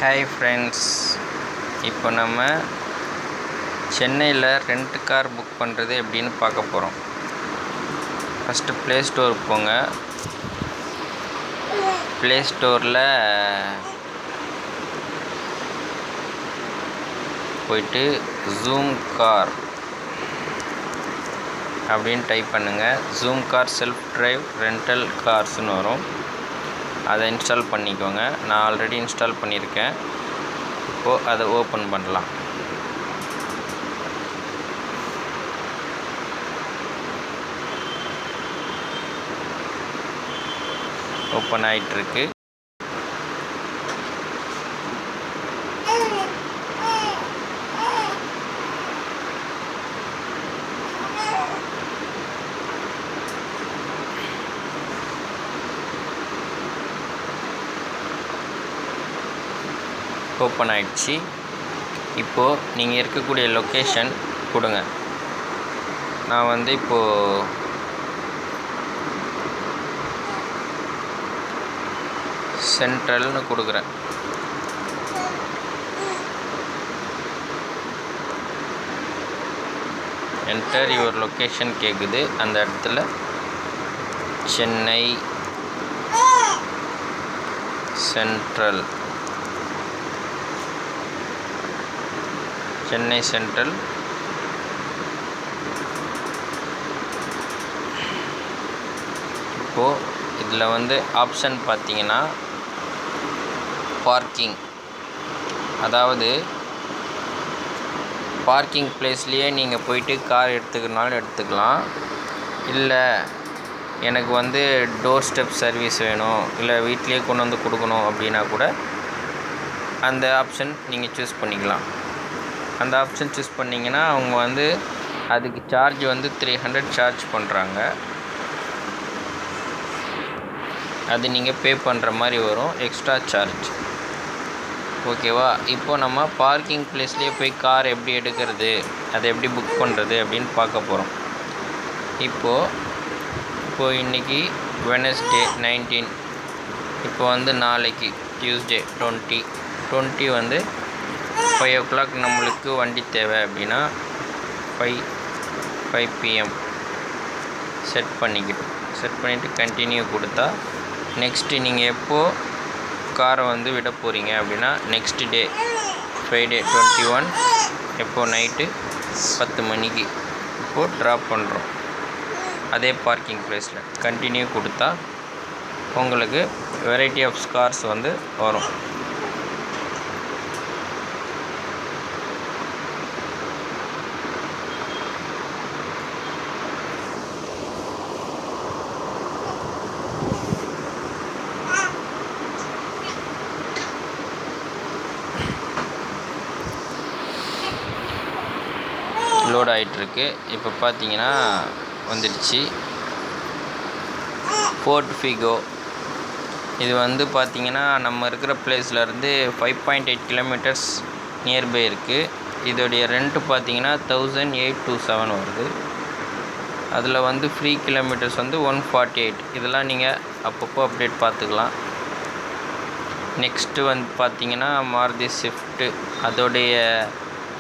Hi friends, இப்போ நம்ம சென்னையில் ரெண்ட் கார் புக் பண்ணுறது எப்படின்னு பார்க்க போகிறோம். ஃபஸ்ட்டு ப்ளே ஸ்டோர் போங்க. ப்ளே ஸ்டோரில் போயிட்டு ஜூம் கார் அப்படின்னு டைப் பண்ணுங்கள். Zoom car self drive rental கார்ஸ்னு வரும். அதை இன்ஸ்டால் பண்ணிக்கோங்க. நான் ஆல்ரெடி இன்ஸ்டால் பண்ணியிருக்கேன். இப்போது அதை ஓப்பன் பண்ணலாம். ஓப்பன் ஆகிட்டுருக்கு. ஓப்பன் ஆகிடுச்சு. இப்போது நீங்கள் இருக்கக்கூடிய லொக்கேஷன் கொடுங்க. நான் இப்போது சென்ட்ரல்னு கொடுக்குறேன். என்டர் யுவர் லொக்கேஷன் கேட்குது. அந்த இடத்துல சென்னை சென்ட்ரல் இப்போது இதில் ஆப்ஷன் பார்த்தீங்கன்னா பார்க்கிங், அதாவது பார்க்கிங் பிளேஸ்லேயே நீங்கள் போயிட்டு கார் எடுத்துக்கிறனாலும் எடுத்துக்கலாம். இல்லை எனக்கு டோர் ஸ்டெப் சர்வீஸ் வேணும், இல்லை வீட்லேயே கொண்டு வந்து கொடுக்கணும் அப்படின்னா கூட அந்த ஆப்ஷன் நீங்கள் சூஸ் பண்ணிக்கலாம். அந்த ஆப்ஷன் சூஸ் பண்ணிங்கன்னா அவங்க அதுக்கு சார்ஜ் 300 சார்ஜ் பண்ணுறாங்க. அது நீங்கள் பே பண்ணுற மாதிரி வரும், எக்ஸ்ட்ரா சார்ஜ். ஓகேவா? இப்போது நம்ம பார்க்கிங் பிளேஸ்லேயே போய் கார் எப்படி எடுக்கிறது, அதை எப்படி புக் பண்ணுறது அப்படின்னு பார்க்க போகிறோம். இப்போது இன்றைக்கி வெனஸ்டே 19, இப்போ நாளைக்கு டியூஸ்டே 20 5 o'clock நம்மளுக்கு வண்டி தேவை அப்படின்னா 5 PM செட் பண்ணிவிட்டு கண்டினியூ கொடுத்தா நெக்ஸ்ட்டு நீங்கள் எப்போது காரை விட போகிறீங்க அப்படின்னா நெக்ஸ்ட் டே ஃப்ரைடே 21 எப்போது நைட்டு 10 மணிக்கு இப்போது ட்ராப் பண்ணுறோம். அதே பார்க்கிங் ப்ளேஸில் கண்டினியூ கொடுத்தா உங்களுக்கு வெரைட்டி ஆஃப் கார்ஸ் வரும். லோட் ஆகிட்டுருக்கு. இப்போ பார்த்தீங்கன்னா வந்துடுச்சு ஃபோர்ட் ஃபிகோ. இது பார்த்தீங்கன்னா நம்ம இருக்கிற பிளேஸ்லேருந்து 5.8 கிலோமீட்டர்ஸ் நியர்பை இருக்குது. இதோடைய ரெண்ட்டு பார்த்தீங்கன்னா 1827 வருது. அதில் ஃப்ரீ கிலோமீட்டர்ஸ் 148. இதெல்லாம் நீங்கள் அப்பப்போ அப்டேட் பார்த்துக்கலாம். நெக்ஸ்ட்டு பார்த்தீங்கன்னா மாருதி ஸ்விஃப்ட்டு, அதோடைய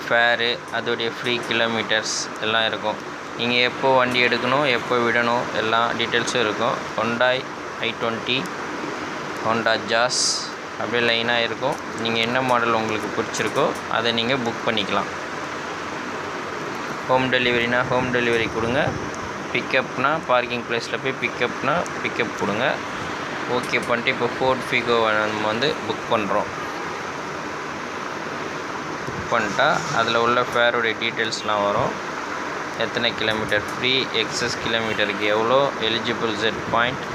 ஃபேரு, அதோடைய ஃப்ரீ கிலோமீட்டர்ஸ் எல்லாம் இருக்கும். நீங்கள் எப்போ வண்டி எடுக்கணும், எப்போ விடணும், எல்லா டீட்டெயில்ஸும் இருக்கும். ஹோண்டாய் i20, ஹோண்டா ஜாஸ் அப்படியே லைனாக இருக்கும். நீங்கள் என்ன மாடல் உங்களுக்கு பிடிச்சிருக்கோ அதை நீங்கள் புக் பண்ணிக்கலாம். ஹோம் டெலிவரினா ஹோம் டெலிவரி கொடுங்க. பிக்கப்னா பார்க்கிங் ப்ளேஸில் போய் பிக்கப் கொடுங்க. ஓகே பண்ணிட்டு இப்போ ஃபோர்ட் ஃபிகோ நம்ம புக் பண்ணுறோம். பண்ணிட்டா அதில் உள்ள ஃபேருடைய டீட்டெயில்ஸ்லாம் வரும். எத்தனை கிலோமீட்டர் ஃப்ரீ, எக்ஸஸ் கிலோமீட்டருக்கு எவ்வளோ, எலிஜிபிள் ஜெட் பாயிண்ட்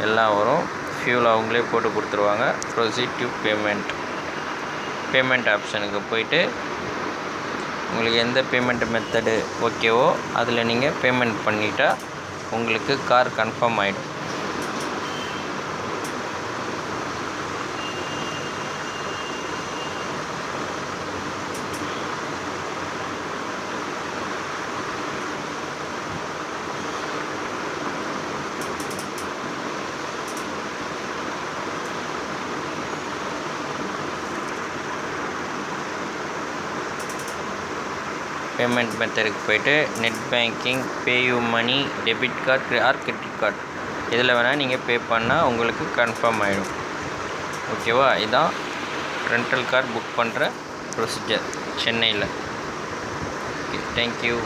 எல்லாம் வரும். ஃபியூல் அவங்களே போட்டு கொடுத்துருவாங்க. ப்ரொசீட் டு பேமெண்ட் ஆப்ஷனுக்கு போயிட்டு உங்களுக்கு எந்த பேமெண்ட் மெத்தடு ஓகேவோ அதில் நீங்கள் பேமெண்ட் பண்ணிட்டா உங்களுக்கு கார் கன்ஃபார்ம் ஆகிடும். பேமெண்ட் மெத்தடுக்கு போய்ட்டு net banking, PayU money, debit card or credit card இதில் வேணால் நீங்கள் பே பண்ணால் உங்களுக்கு கன்ஃபார்ம் ஆகிடும். ஓகேவா? இதான் ரெண்டல் கார் புக் பண்ணுற ப்ரொசீஜர் சென்னையில். Okay, thank you.